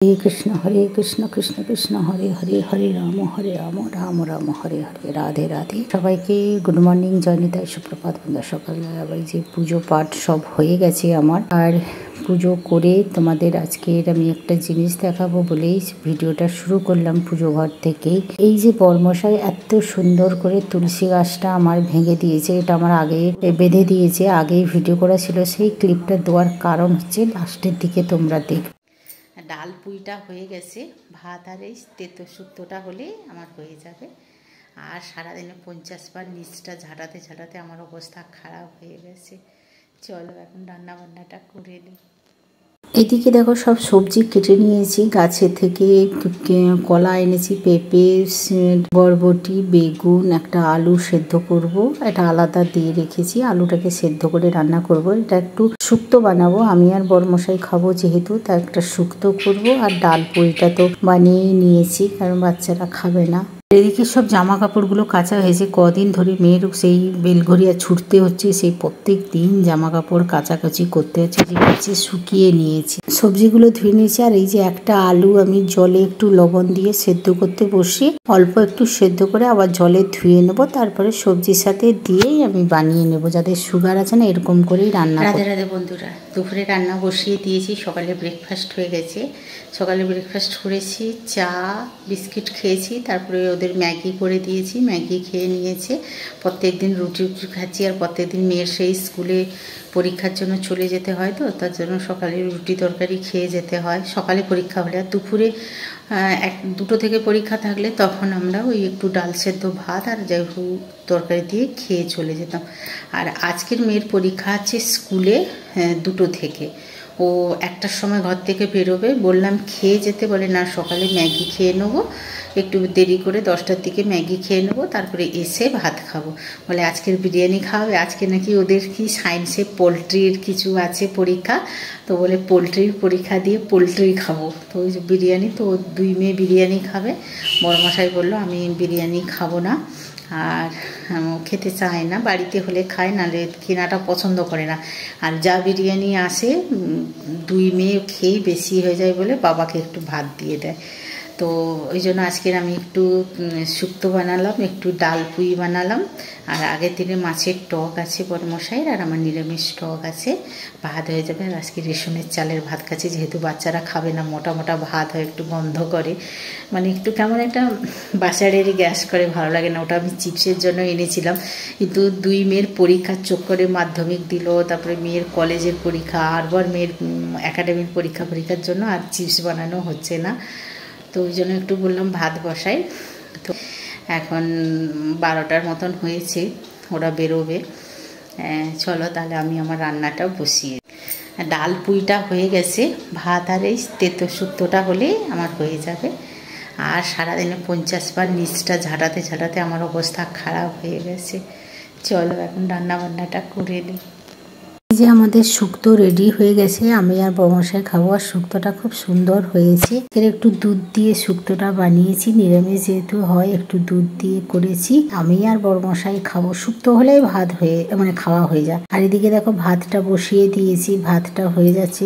हरे कृष्ण कृष्ण कृष्ण हरे हरे हरे राम राम राम हरे हरे राधे राधे। সবাইকে good morning, জয়নিতাই সুপ্রভাত। বন্ধুরা সকালবেলা আবার যে পুজো পাঠ সব হয়ে গেছে আমার, আর পুজো করে তোমাদের আজকে আমি একটা জিনিস দেখাবো বলেই ভিডিওটা শুরু করলাম পুজো ঘর থেকেই। এই যে বর্মশাই এত সুন্দর করে তুলসী গাছটা আমার ভেঙে দিয়েছে, এটা আমার আগে বেঁধে দিয়েছে, আগেই ভিডিও করা ছিল। সেই ক্লিপটা দেওয়ার কারণ হচ্ছে লাস্টের দিকে তোমরা দেখবে। ডাল পুইটা হয়ে গেছে, ভাত আর এই তেতো শুক্তোটা হলেই আমার হয়ে যাবে। আর সারাদিনে 50 বার নিচটা ঝাঁটাতে ঝাঁটাতে আমার অবস্থা খারাপ হয়ে গেছে। চলো এখন রান্না বান্নাটা করে নিই। এদিকে দেখো সব সবজি কেটে নিয়েছি গাছে থেকে। কলা এনেছি, পেঁপে, বরবটি, বেগুন, একটা আলু সেদ্ধ করব, এটা আলাদা দিয়ে রেখেছি। আলুটাকে সেদ্ধ করে রান্না করব। এটা একটু শুক্তো বানাবো, আমি আর বরমশাই খাবো যেহেতু, তা একটা শুক্তো করব। আর ডাল পুরিটা তো বানিয়েই নিয়েছি, কারণ বাচ্চারা খাবে না। এদিকে সব জামা কাপড়গুলো কাঁচা হয়েছে। কদিন ধরে মেয়ের সেই বেলঘরিয়া ছুটতে হচ্ছে, সেই প্রত্যেক দিন জামা কাপড় কাচাকাচি করতে হচ্ছে। যে শুকিয়ে নিয়েছি, সবজিগুলো ধুয়ে নিয়েছি। আর এই যে একটা আলু আমি জলে একটু লবণ দিয়ে সেদ্ধ করতে বসি, অল্প একটু সেদ্ধ করে আবার জলে ধুয়ে নেবো, তারপরে সবজির সাথে দিয়েই আমি বানিয়ে নেব। যাদের সুগার আছে না, এরকম করেই রান্না। রাধে রাধে বন্ধুরা, দুপুরে রান্না বসিয়ে দিয়েছি। সকালে ব্রেকফাস্ট হয়ে গেছে। সকালে ব্রেকফাস্ট করেছি, চা বিস্কিট খেয়েছি, তারপরে ওদের ম্যাগি করে দিয়েছি, ম্যাগি খেয়ে নিয়েছে। প্রত্যেক দিন রুটি খাচ্ছি, আর প্রত্যেক দিন মেয়ের সেই স্কুলে পরীক্ষার জন্য চলে যেতে হয়, তো তার জন্য সকালে রুটি তরকারি খেয়ে যেতে হয়। সকালে পরীক্ষা হলে, আর দুপুরে 2টো থেকে পরীক্ষা থাকলে তখন আমরা ওই একটু ডাল সেদ্ধ ভাত আর যাই হোক তরকারি দিয়ে খেয়ে চলে যেতাম। আর আজকের মেয়ের পরীক্ষা আছে স্কুলে 2টো থেকে। ও 1টার সময় ঘর থেকে বেরোবে, বললাম খেয়ে যেতে, বলে না সকালে ম্যাগি খেয়ে নেবো, একটু দেরি করে 10টার দিকে ম্যাগি খেয়ে নেবো, তারপরে এসে ভাত খাবো। বলে আজকের বিরিয়ানি খাওয়াবে। আজকে নাকি ওদের কি সায়েন্সে পোলট্রির কিছু আছে পরীক্ষা, তো বলে পোলট্রির পরীক্ষা দিয়ে পোলট্রি খাবো। তো ওই বিরিয়ানি, তো 2 মেয়ে বিরিয়ানি খাবে। বড়মশাই বললো আমি বিরিয়ানি খাবো না, আর খেতে চায় না, বাড়িতে হলে খায়, নাহলে কেনাটা পছন্দ করে না। আর যা বিরিয়ানি আসে 2 মেয়ে খেয়েই বেশি হয়ে যায় বলে বাবাকে একটু ভাত দিয়ে দেয়। তো ওই জন্য আজকের আমি একটু শুক্তো বানালাম, একটু ডাল পুই বানালাম। আর আগের দিনে মাছের টক আছে বড়মশাইয়ের, আর আমার নিরামিষ টক আছে, ভাত হয়ে যাবে। আর আজকে রেশনের চালের ভাত খাচ্ছি, যেহেতু বাচ্চারা খাবে না। মোটা মোটা ভাত হয়, একটু গন্ধ করে, মানে একটু কেমন একটা বাসারেরই গ্যাস করে, ভালো লাগে না। ওটা আমি চিপসের জন্য এনেছিলাম, কিন্তু 2 মেয়ের পরীক্ষার চক্করে মাধ্যমিক দিল, তারপরে মেয়ের কলেজের পরীক্ষা, আরবার মেয়ের একাডেমির পরীক্ষার জন্য আর চিপস বানানো হচ্ছে না। তো ওই জন্য একটু বললাম ভাত বসাই। তো এখন 12টার মতন হয়েছে, ওরা বেরোবে। চলো তাহলে আমি আমার রান্নাটা বসিয়ে। ডাল পুইটা হয়ে গেছে, ভাত আর এই তেতো শুক্তোটা হলেই আমার হয়ে যাবে। আর সারাদিনে 50 বার নিচটা ঝাঁটাতে ঝাঁটাতে আমার অবস্থা খারাপ হয়ে গেছে। চলো এখন রান্না বান্নাটা করে নিই। এই যে আমাদের শুক্তো রেডি হয়ে গেছে, আমি আর বড়মশাই খাবো। আর শুক্তোটা খুব সুন্দর হয়েছে। এর একটু দুধ দিয়ে শুক্তোটা বানিয়েছি, নিরামিষ যেহেতু হয় একটু দুধ দিয়ে করেছি। আমি আর বড়মশাই খাবো, শুক্তো হলেই ভাত হয়ে মানে খাওয়া হয়ে যায়। আর এদিকে দেখো ভাতটা বসিয়ে দিয়েছি, ভাতটা হয়ে যাচ্ছে।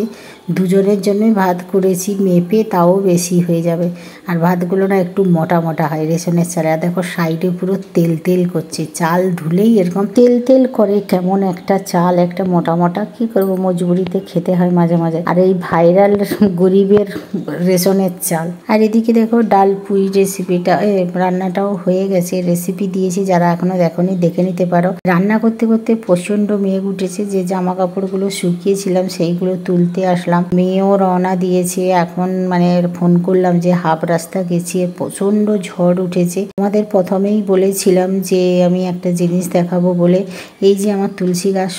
দুজনের জন্যই ভাত করেছি, মেপে, তাও বেশি হয়ে যাবে। আর ভাতগুলো না একটু মোটা মোটা হয় রেশনের চালে। আর দেখো সাইডে পুরো তেল তেল করছে, চাল ধুলেই এরকম তেল তেল করে, কেমন একটা চাল, একটা মোটা মোটা। কি করবো, মজবুরিতে খেতে হয় মাঝে মাঝে। আর এই ভাইরাল গরিবের রেশনের চাল। আর এদিকে দেখো ডাল পুই রেসিপিটা রান্নাটাও হয়ে গেছে, রেসিপি দিয়েছি, যারা এখনো দেখোনি দেখে নিতে পারো। রান্না করতে করতে প্রচন্ড মেঘ উঠেছে, যে জামা কাপড়গুলো শুকিয়েছিলাম সেইগুলো তুলতে আসলাম। মেয়েও রওনা দিয়েছে, এখন মানে ফোন করলাম যে হাফ রাস্তা গেছি। প্রচন্ড ঝড় উঠেছে। আমাদের প্রথমেই বলেছিলাম যে আমি একটা জিনিস দেখাবো বলে, এই যে আমার তুলসী গাছ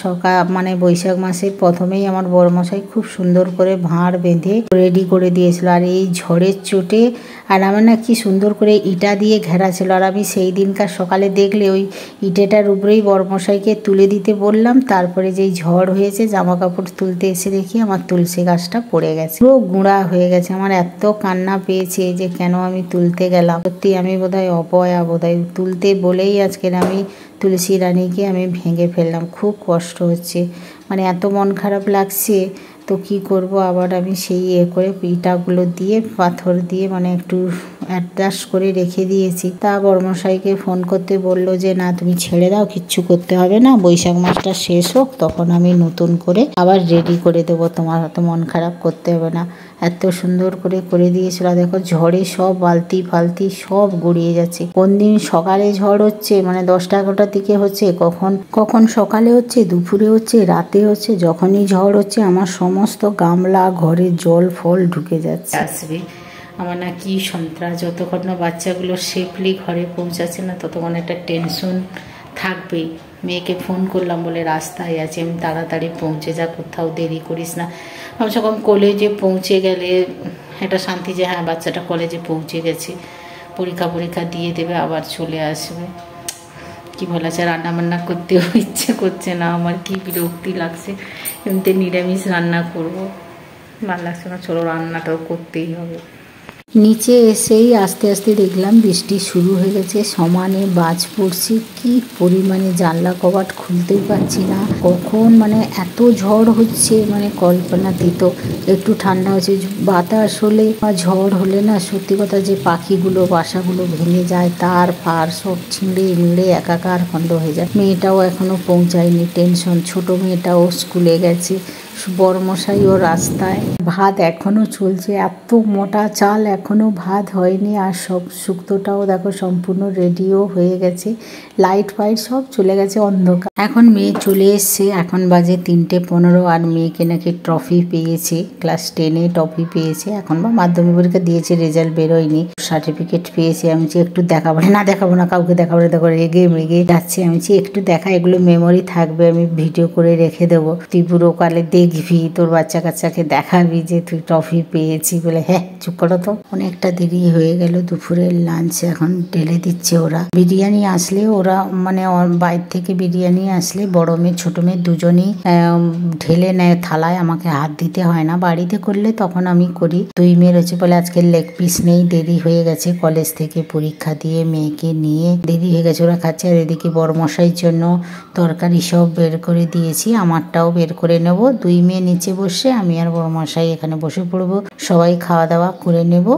মানে বৈশাখ মাসের প্রথমেই আমার বড়মশাই খুব সুন্দর করে ভাঁড় বেঁধে রেডি করে দিয়েছিল। আর এই ঝড়ের চোটে, আর আমার না কি সুন্দর করে ইটা দিয়ে ঘেরা ছিল। আর আমি সেই দিনকার সকালে দেখলে ওই ইটেটার উপরেই বড়মশাইকে তুলে দিতে বললাম। তারপরে যেই ঝড় হয়েছে, জামা কাপড় তুলতে এসে দেখি আমার তুলসী গাছটা পড়ে গেছে, পুরো গুঁড়া হয়ে গেছে। আমার এত কান্না পেয়েছে যে কেন আমি তুলতে গেলাম। সত্যি আমি বোধহয় অপয়া, বোধহয় তুলতে বলেই আজকের আমি তুলসী রানীকে আমি ভেঙে ফেললাম। খুব কষ্ট হচ্ছে, মানে এত মন খারাপ লাগছে। তো কি করব, আবার আমি সেই করে ইটাগুলো দিয়ে পাথর দিয়ে মানে একটু অ্যাডজাস্ট করে রেখে দিয়েছি। তা বড়মশাইকে ফোন করতে বলল যে না তুমি ছেড়ে দাও, কিচ্ছু করতে হবে না, বৈশাখ মাসটা শেষ হোক তখন আমি নতুন করে আবার রেডি করে দেবো, তোমার অত মন খারাপ করতে হবে না। এত সুন্দর করে দিয়েছিল। দেখো ঝড়ে সব বালতি ফালতি সব গড়িয়ে যাচ্ছে। কোন দিন সকালে ঝড় হচ্ছে মানে 10টা-11টার দিকে হচ্ছে, কখন সকালে হচ্ছে, দুপুরে হচ্ছে, রাতে হচ্ছে। যখনই ঝড় হচ্ছে আমার সমস্ত গামলা ঘরে জল ফল ঢুকে যাচ্ছে। আসবে আমার না কি সন্ত্রাস, যতক্ষণ না বাচ্চাগুলো সেফলি ঘরে পৌঁছাচ্ছে না ততক্ষণ একটা টেনশন থাকবেই। মেয়েকে ফোন করলাম, বলে রাস্তায় আছে, আমি তাড়াতাড়ি পৌঁছে যা, কোথাও দেরি করিস না। কমসে কম কলেজে পৌঁছে গেলে একটা শান্তি যে হ্যাঁ বাচ্চাটা কলেজে পৌঁছে গেছে, পরীক্ষা দিয়ে দেবে আবার চলে আসবে। কি বলা যায়, রান্নাবান্না করতেও ইচ্ছে করছে না আমার, কি বিরক্তি লাগছে। এমনিতে নিরামিষ রান্না করবো, ভালো লাগছে না, চলো রান্নাটাও করতেই হবে। নিচে এসেই আস্তে আস্তে দেখলাম বৃষ্টি শুরু হয়ে গেছে, সমানে বাজ পড়ছে, কি পরিমাণে জানলা কবাট খুলতেই পারছি না। কখন মানে এত ঝড় হচ্ছে মানে কল্পনাতীত। একটু ঠান্ডা হচ্ছে, বাতাস হলে বা ঝড় হলে না সত্যি কথা যে পাখিগুলো বাসাগুলো ভেঙে যায়, তার ফার সব ছিঁড়ে মিড়ে একাকার খণ্ড হয়ে যায়। মেয়েটাও এখনো পৌঁছায়নি, টেনশন। ছোট মেয়েটাও স্কুলে গেছে, বড়মশাই ও রাস্তায়। ভাত এখনো চলছে, এত মোটা চাল এখনো ভাত হয়নি। আর সব শুক্তোটাও দেখো সম্পূর্ণ রেডিও হয়ে গেছে, লাইট ফাইট সব চলে গেছে, অন্ধকার। এখন মেয়ে চলে এসছে, এখন বাজে 3:15। আর মেয়েকে নাকি ট্রফি পেয়েছে, ক্লাস 10-এ ট্রফি পেয়েছে। এখন বা মাধ্যমিক পরীক্ষা দিয়েছে, রেজাল্ট বেরোয়নি, সার্টিফিকেট পেয়েছে। আমি একটু দেখাবো না, দেখাবো না, কাউকে দেখাবো না, দেখো রেগে মেগে যাচ্ছে। আমি একটু দেখা, এগুলো মেমোরি থাকবে, আমি ভিডিও করে রেখে দেবো, তুই পুরো কালে দেখবি, তোর বাচ্চা কাচ্চাকে দেখাবি যে তুই ট্রফি পেয়েছি বলে। হ্যাঁ চুপ করো তো। অনেকটা দেরি হয়ে গেল, দুপুরের লাঞ্চ এখন ঢেলে দিচ্ছে ওরা। বিরিয়ানি আসলে ওরা মানে বাইরে থেকে বিরিয়ানি আসলে বড় মেয়ে ছোট মেয়ে দুজনেই ঢেলে নেয় থালায়, আমাকে হাত দিতে হয় না। বাড়িতে করলে তখন আমি করি। 2 মেয়ের হচ্ছে বলে আজকে লেগ পিস নেই, দেরি হয়ে গেছে, কলেজ থেকে পরীক্ষা দিয়ে মেয়েকে নিয়ে দেরি হয়ে গেছে, ওরা খাচ্ছে। আর এদিকে বড়মশাইয়ের জন্য তরকারি সব বের করে দিয়েছি, আমারটাও বের করে নেব। 2 মেয়ে নিচে বসে, আমি আর বড়মশাই এখানে বসে পড়বো, সবাই খাওয়া দাওয়া করে নেব।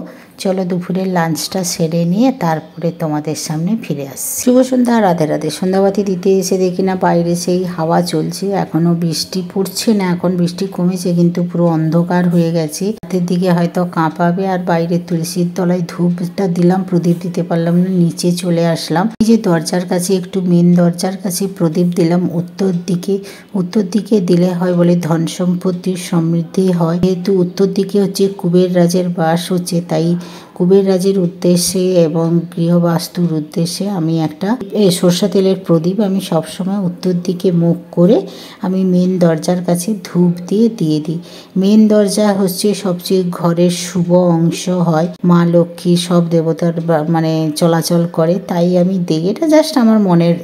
চলো দুপুরের লাঞ্চটা সেরে নিয়ে তারপরে তোমাদের সামনে ফিরে আসছি। শুভ সন্ধ্যা, রাধে রাধে। সন্ধ্যাবাতি দিতে এসে দেখি না বাইরে সেই হাওয়া চলছে, এখনো বৃষ্টি পড়ছে না, এখন বৃষ্টি কমেছে কিন্তু পুরো অন্ধকার হয়ে গেছে। রাতের দিকে হয়তো কাঁপাবে। আর বাইরে তুলসীর তলায় ধূপটা দিলাম, প্রদীপ দিতে পারলাম না, নিচে চলে আসলাম। এই যে দরজার কাছে, একটু মেন দরজার কাছে প্রদীপ দিলাম। উত্তর দিকে দিলে হয় বলে ধন সম্পত্তির সমৃদ্ধি হয়, যেহেতু উত্তর দিকে হচ্ছে কুবের রাজের বাস হচ্ছে, তাই কুবের রাজের উদ্দেশ্যে এবং গৃহবাস্তুর উদ্দেশ্যে আমি একটা সরষা তেলের প্রদীপ আমি সবসময় উত্তর দিকে মুখ করে আমি মেন দরজার কাছে ধূপ দিয়ে দিই। মেন দরজা হচ্ছে সবচেয়ে ঘরের শুভ অংশ হয়, মা লক্ষ্মী সব দেবতার মানে চলাচল করে, তাই আমি দিই। এটা জাস্ট আমার মনের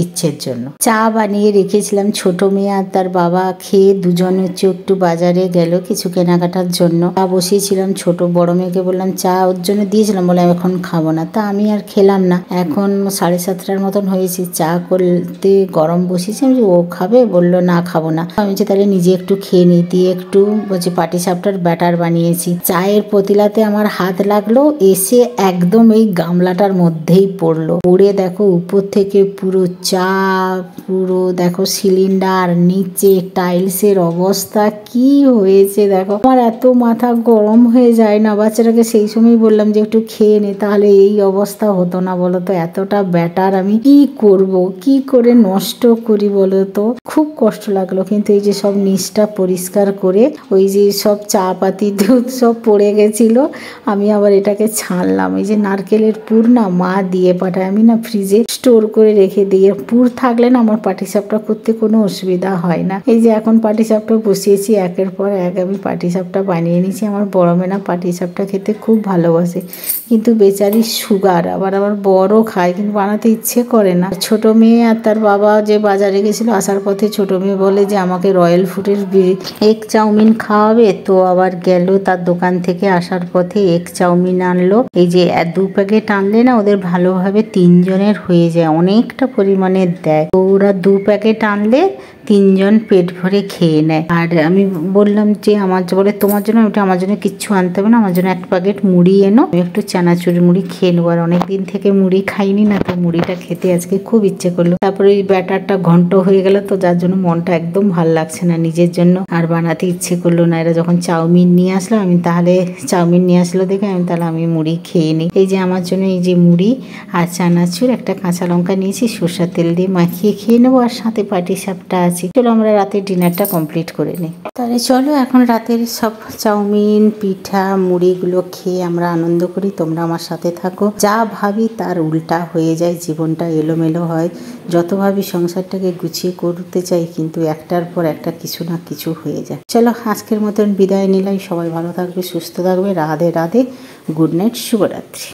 ইচ্ছের জন্য। চা বানিয়ে রেখেছিলাম, ছোট মেয়ে আর তার বাবা খেয়ে দুজন হচ্ছে একটু বাজারে গেল কিছু কেনাকাটার জন্য। চা বসিয়েছিলাম, ছোট বড় মেয়েকে বললাম চা ওর জন্য দিয়েছিলাম, বলে এখন খাবো না, তা আমি আর খেলাম না। এখন 7:30 মতন হয়েছে, চা করতে গরম বসিয়েছি, আমি ও খাবে, বললো না খাবো না। আমি যে তাহলে নিজে একটু খেয়ে নিই, দিয়ে একটু বলছি পাটিসাপটার ব্যাটার বানিয়েছি। চায়ের পতিলাতে আমার হাত লাগলো, এসে একদম এই গামলাটার মধ্যেই পড়লো, পড়ে দেখো উপর থেকে পুরো চা, পুরো দেখো সিলিন্ডার, নিচে টাইলসের অবস্থা কি হয়েছে দেখো। আমার এত মাথা গরম হয়ে যায় না, বাচ্চাটাকে সেই সময় বললাম যে একটু খেয়ে নে, তাহলে এই অবস্থা হতো না বলো তো। এতটা ব্যাটার আমি কি করব, কি করে নষ্ট করি বলো তো, খুব কষ্ট লাগলো। কিন্তু এই যে সব নিচটা পরিষ্কার করে ওই যে সব চা পাতি দুধ সব পড়ে গেছিল, আমি আবার এটাকে ছাড়লাম। এই যে নারকেলের পুর না মা দিয়ে পাঠায়, আমি না ফ্রিজে স্টোর করে রেখে দিই, পুর থাকলে না আমার পাটিসাপটা করতে কোনো অসুবিধা হয় না। এই যে এখন পাটিসাপটা বসিয়েছি, একের পর এক আমি পাটিসাপটা বানিয়ে নিয়েছি। আমার বড় মেয়ে পাটিসাপটা খেতে খুব ভালোবাসে, কিন্তু বেচারি সুগার, আবার বড় খায় কিন্তু বানাতে ইচ্ছে করে না। ছোট মেয়ে আর তার বাবা যে বাজারে গেছিল, আসার পথে ছোট মেয়ে বলে যে আমাকে রয়্যাল ফুডের এগ চাউমিন খাওয়াবে, তো আবার গেল তার দোকান থেকে, আসার পথে এগ চাউমিন আনলো। এই যে 2 প্যাকেট আনলে না ওদের ভালোভাবে 3 জনের হয়ে যায়, অনেকটা পরিমাণ পরিমাণে দেয়। তো ওরা 2 প্যাকেট আনলে 3 জন পেট ভরে খেয়ে নেয়। আর আমি বললাম যে আমার বলে তোমার জন্য, ওটা আমার জন্য কিচ্ছু আনতে হবে না, আমার জন্য 1 প্যাকেট মুড়ি এনো, আমি একটু চানাচুর মুড়ি খেয়ে নেবো। আর অনেকদিন থেকে মুড়ি খাইনি না, তো মুড়িটা খেতে আজকে খুব ইচ্ছে করলো। তারপরে ওই ব্যাটারটা ঘন্ট হয়ে গেল, তো যার জন্য মনটা একদম ভাল লাগছে না, নিজের জন্য আর বানাতে ইচ্ছে করলো না। এরা যখন চাউমিন নিয়ে আসলো, আমি তাহলে চাউমিন নিয়ে আসলো দেখে আমি মুড়ি খেয়ে নিই। এই যে আমার জন্য এই যে মুড়ি আর চানাচুর, একটা কাঁচা লঙ্কা নিয়েছি, সরষের তেল দিয়ে মাখিয়ে খেয়ে নেবো। আর সাথে পাটিসাপটা আছে। চলো আমরা রাতের ডিনারটা কমপ্লিট করে নিই। তাহলে চলো এখন রাতের সব চাউমিন, পিঠা, মুড়িগুলো খেয়ে আমরা আনন্দ করি। তোমরা আমার সাথে থাকো। যা ভাবি তার উল্টা হয়ে যায়, জীবনটা এলোমেলো হয়। যত ভাবি সংসারটাকে গুছিয়ে করতে চাই, কিন্তু একটার পর একটা কিছু না কিছু হয়ে যায়। চলো আজকের মতন বিদায় নিলাই। সবাই ভালো থাকবে, সুস্থ থাকবে। রাধে রাধে, গুড নাইট, শুভরাত্রি।